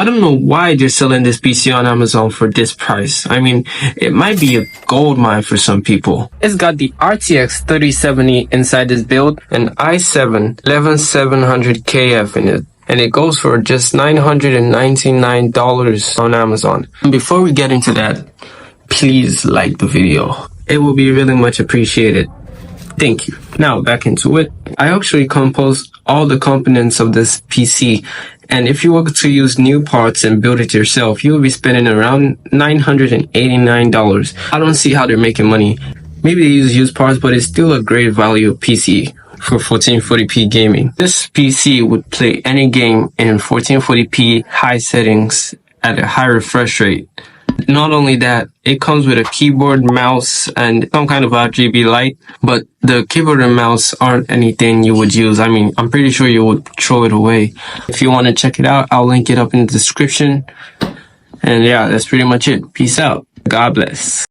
I don't know why they're selling this PC on Amazon for this price. I mean, it might be a gold mine for some people. It's got the RTX 3070 inside this build, and i7 11700KF in it. And it goes for just $999 on Amazon. And before we get into that, please like the video. It will be really much appreciated. Thank you. Now back into it. I actually composed all the components of this PC, and if you were to use new parts and build it yourself, you will be spending around $989. I don't see how they're making money. Maybe they use used parts, but it's still a great value PC for 1440p gaming. This PC would play any game in 1440p high settings at a high refresh rate. Not only that, it comes with a keyboard, mouse, and some kind of RGB light, but the keyboard and mouse aren't anything you would use. I mean, I'm pretty sure you would throw it away. If you want to check it out, I'll link it up in the description. And yeah, that's pretty much it. Peace out. God bless.